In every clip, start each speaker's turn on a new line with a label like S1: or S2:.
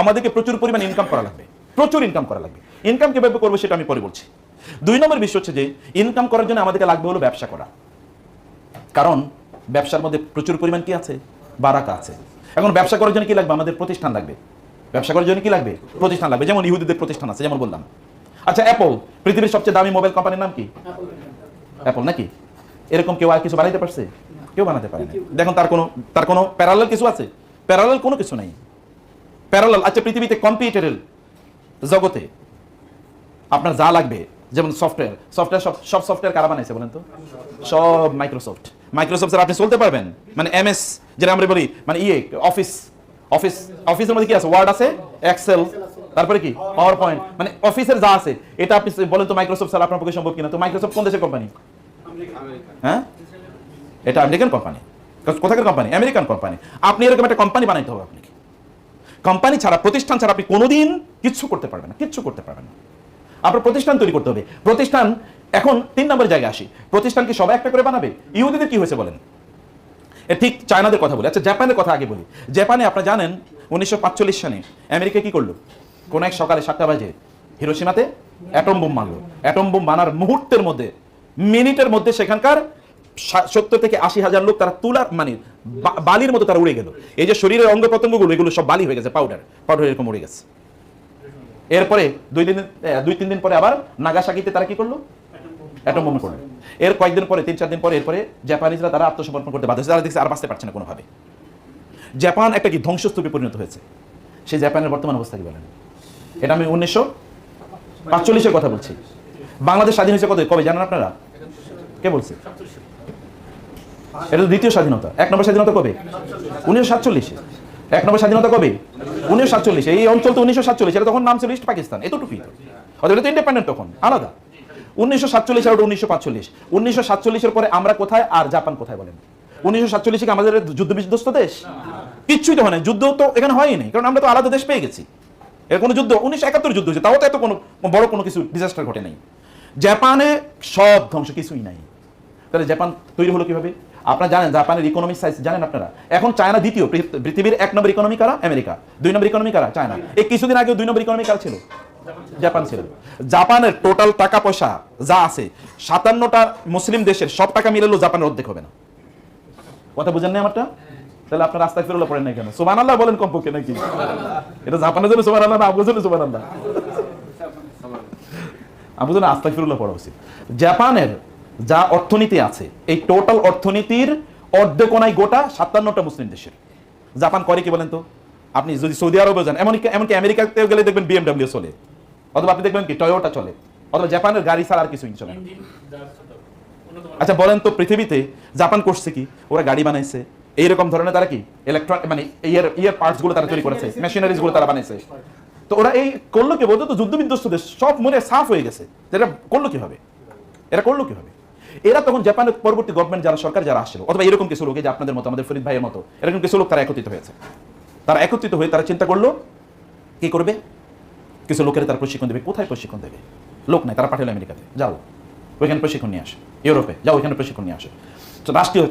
S1: আমাদেরকে প্রচুর পরিমাণে ইনকাম করা লাগবে, প্রচুর ইনকাম করা লাগবে। ইনকাম কিভাবে করবো সেটা আমি পরে বলছি। 2 নম্বর বিষয় হচ্ছে যে ইনকাম করার জন্য আমাদেরকে লাগবে হলো ব্যবসা করা, কারণ ব্যবসার মধ্যে প্রচুর পরিমাণ কি আছে, বারাকা আছে। এখন ব্যবসা করার জন্য কি লাগবে, আমাদের প্রতিষ্ঠান লাগবে। ব্যবসা করার জন্য কি লাগবে, প্রতিষ্ঠান লাগবে। যেমন ইহুদিদের প্রতিষ্ঠান আছে, যেমন বললাম। আচ্ছা, অ্যাপল পৃথিবীর সবচেয়ে দামি মোবাইল কোম্পানির নাম কি? অ্যাপল নাকি? এরকম কেউ আর কিছু বানাইতে পারছে? কেউ বানাতে পারে না। দেখুন তার কোনো প্যারালাল কিছু আছে? প্যারালাল কোনো কিছু নাই, প্যারালাল। আচ্ছা, পৃথিবীতে কম্পিউটারের জগতে আপনার যা লাগবে, যেমন সফটওয়্যার সব সফটওয়্যার কারা বানাইছে বলেন তো? সব মাইক্রোসফট। মাইক্রোসফটের আপনি চলতে পারবেন, মানে এমএস যেটা আমরা বলি, মানে অফিসের মধ্যে কি আছে? ওয়ার্ড আছে, এক্সেল, তারপরে কি পাওয়ার পয়েন্ট, মানে অফিসের যা আছে এটা আপনি বলেন তো মাইক্রোসফট ছাড়া আপনার পক্ষে সম্ভব কিনা? তো মাইক্রোসফট কোন দেশের কোম্পানি? হ্যাঁ, এটা আমেরিকান কোম্পানি। কোথাকার কোম্পানি? American company. আপনি এরকম একটা কোম্পানি বানাইতে হবে আপনাকে। কোম্পানি ছাড়া, প্রতিষ্ঠান ছাড়া আপনি কোনোদিন কিচ্ছু করতে পারবেন না, কিচ্ছু করতে পারবেন না। আপনার প্রতিষ্ঠান তৈরি করতে হবে। প্রতিষ্ঠান এখন 3 নম্বর জায়গায় আসি। প্রতিষ্ঠান কি সবাই একটা করে বানাবে? ইহুদিদের কি হয়েছে বলেন? ঠিক চায়নাদের কথা বলি। আচ্ছা, জাপানের কথা আগে বলি। জাপানে আপনারা জানেন 1945 সালে আমেরিকা কি করলো? কোন এক সকালে 7টা বাজে হিরোশিমাতে অ্যাটম বোম মারলো। অ্যাটম বোম মারার মুহূর্তের মধ্যে, মিনিটের মধ্যে সেখানকার 70 থেকে 80,000 লোক তারা তুলার মানে বালির মতো তারা উড়ে গেল। এই যে শরীরের অঙ্গ প্রত্যঙ্গগুলো এগুলো সব বালি হয়ে গেছে, পাউডার এরকম উড়ে গেছে। এরপরে 2-3 দিন পরে আবার নাগাসাকিতে তারা কি করলো? অ্যাটম বোম করলো। এর কয়েকদিন পরে, 3-4 দিন পরে এরপরে জাপানিজরা তারা আত্মসমর্পণ করতে বাধ্য হয়েছে। তারা দেখছে আর বাঁচতে পারছে না কোনোভাবে। জাপান একটা কি ধ্বংসস্তূপে পরিণত হয়েছে। সেই জাপানের বর্তমান অবস্থা কি বলেন? এটা আমি 1945-এর কথা বলছি। বাংলাদেশ স্বাধীন হয়েছে কবে জানেন আপনারা? কে বলছে? এটা তো দ্বিতীয় স্বাধীনতা। 1 নম্বর স্বাধীনতা কবে? 1947। 1 নম্বর স্বাধীনতা কবে? 1947। এই অঞ্চল তো 1947, এটা তখন নাম ছিল ইস্ট পাকিস্তান, এতটুকুই। অথবা তো ইন্ডিপেন্ডেন্ট, তখন আলাদা। 1947 আর 1945। 1947-এর পরে আমরা কোথায় আর জাপান কোথায় বলেন? 1947 কি আমাদের যুদ্ধ বিধ্বস্ত দেশ? কিচ্ছুই তো হয় না, যুদ্ধ তো এখানে হয়নি, কারণ আমরা তো আলাদা দেশ পেয়ে গেছি। এর কোনো যুদ্ধ 1971 যুদ্ধ হয়েছে, তাও তো এত কোনো বড় কোনো কিছু ডিজাস্টার ঘটে নাই। জাপানে সব ধ্বংস, কিছুই নাই। তাহলে জাপান তৈরি হলো কিভাবে? আপনারা জানেন জাপানের ইকোনমিক সাইজ জানেন আপনারা? এখন চায়না দ্বিতীয়, পৃথিবীর 1 নম্বর ইকোনমি কারা? আমেরিকা। 2 নম্বর ইকোনমি কারা? চায়না। এই কিছুদিন আগেও 2 নম্বর ইকোনমি কারা ছিল? জাপান ছিল। জাপানের টোটাল টাকা পয়সা যা আছে 57টা মুসলিম দেশের সব টাকা মিলালেও জাপানের অর্ধেক হবে না। কথা বুঝেন না আমারটা? তাহলে আপনার রাস্তায় ফিরলে পড়েন না কেন? সুবহানাল্লাহ বলেন কমপক্ষে নাকি? এটা জাপানের জন্য সুবহানাল্লাহ না আপনার জন্য সুবহানাল্লাহ? আপনার জন্য আস্তাগফিরুল্লাহ পড়া উচিত। জাপানের যা অর্থনীতি আছে, এই টোটাল অর্থনীতির অর্ধেক নাই গোটা 57টা মুসলিম দেশের। জাপান করে কি বলেন তো? আপনি যদি সৌদি আরবে যান, এমনকি আমেরিকাতেও গেলে দেখবেন BMW চলে, অথবা আপনি দেখবেন কি টয়োটা চলে, অথবা জাপানের গাড়ি ছাড়া আর কিছুই চলে না। আচ্ছা বলেন তো, পৃথিবীতে জাপান করছে কি? ওরা গাড়ি বানাইছে, এইরকম ধরনের তারা কি ইলেকট্রনিক মানে ইয়ার পার্টস গুলো তারা তৈরি করেছে, মেশিনারিজ গুলো তারা বানাইছে। তো ওরা এই করলো কি? বলতো তো যুদ্ধ বিধ্বস্ত দেশ, সব মনে সাফ হয়ে গেছে। এটা করলো কিভাবে? এরা করলো কিভাবে? এরা তখন জাপানের পরবর্তী গভর্নমেন্ট যারা, সরকার যারা আসছিল, অথবা এরকম কিছু লোক, যে আপনাদের মতো, আমাদের ফরিদ ভাইয়ের মতো এরকম কিছু লোক তারা একত্রিত হয়েছে। তারা একত্রিত হয়ে তারা চিন্তা করলো কি করবে? কিছু লোকের তারা প্রশিক্ষণ দেবে। কোথায় প্রশিক্ষণ দেবে? লোক নাই, তারা পাঠালো আমেরিকাতে, যাও ওইখানে প্রশিক্ষণ নিয়ে আসে। ইউরোপে যাও, ওইখানে প্রশিক্ষণ নিয়ে আসে। তো রাষ্ট্রীয়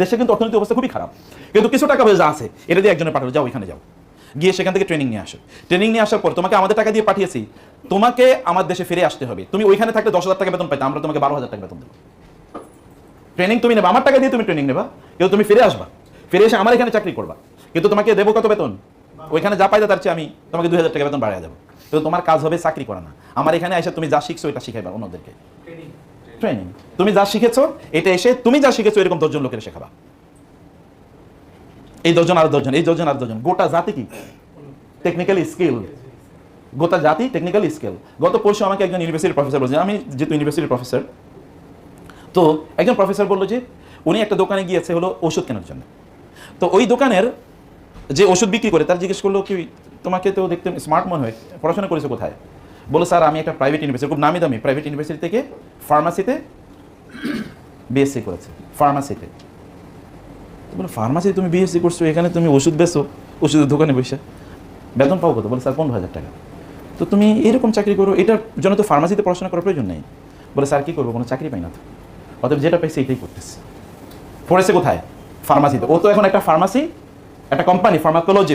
S1: দেশে কিন্তু অর্থনৈতিক অবস্থা খুবই খারাপ, কিন্তু কিছু টাকা যা আছে এটা দিয়ে একজনের পাঠালো, যাও ওইখানে যাও, গিয়ে সেখান থেকে ট্রেনিং নিয়ে আসো। ট্রেনিং নিয়ে আসার পর তোমাকে আমাদের টাকা দিয়ে পাঠিয়েছি, তোমাকে আমার দেশে ফিরে আসতে হবে। তুমি ওইখানে থাকলে 10,000 টাকা বেতন পাইতে, আমরা তোমাকে 12,000 টাকা বেতন দেবো। ট্রেনিং তুমি নেবা, আমার টাকা দিয়ে তুমি ট্রেনিং নেবা, কিন্তু তুমি ফিরে আসবা, ফিরে এসে আমার এখানে চাকরি করবা, কিন্তু তোমাকে দেবো কত বেতন? ওইখানে যা পাইতে তার চেয়ে আমি তোমাকে 2,000 টাকা বেতন বাড়াই দেবো। কিন্তু তোমার কাজ হবে চাকরি করা না, আমার এখানে এসে তুমি যা শিখছো এটা শিখাইবা অন্যদেরকে। ট্রেনিং, তুমি যা শিখেছো এটা এসে তুমি যা শিখেছো এরকম 10 জন লোকের শেখাবা। এই 10 জন আর 10 জন, এই 10 জন আর 10 জন, গোটা জাতি কি টেকনিক্যালি স্কিল, গোটা জাতি টেকনিক্যালি স্কিল। গত পরশু আমাকে একজন ইউনিভার্সিটির প্রফেসর বলছে, আমি যেহেতু ইউনিভার্সিটির প্রফেসর, তো একজন প্রফেসর বললো যে উনি একটা দোকানে গিয়েছে হলো ওষুধ কেনার জন্য। তো ওই দোকানের যে ওষুধ বিক্রি করে তার জিজ্ঞেস করলো কি তোমাকে তো দেখতে স্মার্ট মনে হয়, পড়াশোনা করেছো কোথায়? বলো স্যার আমি একটা প্রাইভেট ইউনিভার্সিটি, খুব নামি দামি প্রাইভেট ইউনিভার্সিটি থেকে ফার্মাসিতে বিএসসি করেছে, ফার্মাসিতে। বলো ফার্মাসিতে তুমি বিএসসি করছো, এখানে তুমি ওষুধ বেচো, ওষুধের দোকানে বসে বেতন পাও কত? বলে স্যার 15,000 টাকা। তো তুমি এরকম চাকরি করো, এটার জন্য তো ফার্মাসিতে পড়াশোনা করার প্রয়োজন নেই। বলে স্যার কী করবো, কোনো চাকরি পাই না তো, অতএব যেটা পাইছে এটাই করতেছে। পড়েছে কোথায়? ফার্মাসিতে। ও তো এখন একটা ফার্মাসি একটা কোম্পানি ফার্মাকোলজি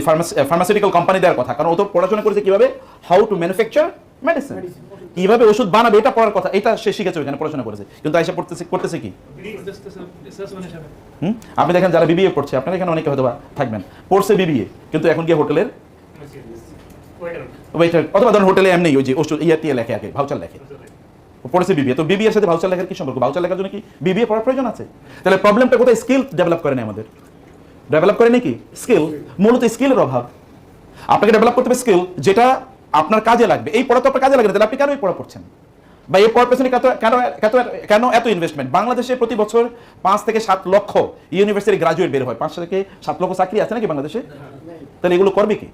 S1: ফার্মাসিউটিক্যাল কোম্পানি দেওয়ার কথা, কারণ ও তো পড়াশোনা করেছে কিভাবে হাউ টু ম্যানুফ্যাকচার মেডিসিন, কিভাবে ওষুধ বানাবে এটা পড়ার কথা, এটা সে শিখেছে ওখানে পড়াশোনা করেছে, কিন্তু আইসা করতেছে কি? আপনি দেখেন যারা বিবিএ পড়ছে, আপনার এখানে অনেকে হয়তো থাকবেন, পড়ছে বিবিএ কিন্তু এখন গিয়ে হোটেলের ওয়েটার, অথবা ধরুন হোটেলে এমনি ওই যে ওষুধ ইয়াটিয়ে লেখে, আগে ভাউচার লেখে, পড়েছে বিবিএ, তো বিবিএর সাথে ভাউচার লেখার কি সম্পর্ক? ভাউচার লেখার জন্য কি বিবিএ পড়ার প্রয়োজন আছে? তাহলে প্রবলেমটা কোথায়? স্কিল ডেভেলপ করে না, আমাদের ডেভেলপ করে নাকি স্কিল, মূলত স্কিলের অভাব। আপনাকে ডেভেলপ করতে হবে স্কিল যেটা আপনার কাজে লাগবে। এই পড়া তো আপনার কাজে লাগবে না, তাহলে আপনি কেন এই পড়া পড়ছেন? বা এই পড়ার পেছনে কেন এত ইনভেস্টমেন্ট? বাংলাদেশে প্রতি বছর 5 থেকে 7 লক্ষ ইউনিভার্সিটি গ্রাজুয়েট বের হয়, 5 থেকে 7 লক্ষ চাকরি আছে নাকি বাংলাদেশে? তাহলে এগুলো করবে কি?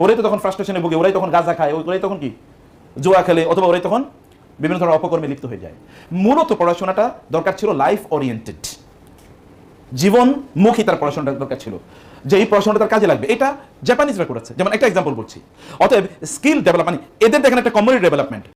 S1: ওরাই তো তখন ফ্রাস্ট্রেশনে ভোগে, ওরাই তখন গাঁজা খায়, ওরাই তখন কি জুয়া খেলে, অথবা ওরাই তখন বিভিন্ন ধরনের অপকর্মে লিপ্ত হয়ে যায়। মূলত পড়াশোনাটা দরকার ছিল লাইফ ওরিয়েন্টেড, জীবনমুখী তার পড়াশোনাটা দরকার ছিল, যে এই পড়াশোনাটা তার কাজে লাগবে। এটা জাপানিজরা করেছে, যেমন একটা এক্সাম্পল বলছি। অতএব স্কিল ডেভেলপ মানে এদের দেখেন একটা কমিউনিটি ডেভেলপমেন্ট,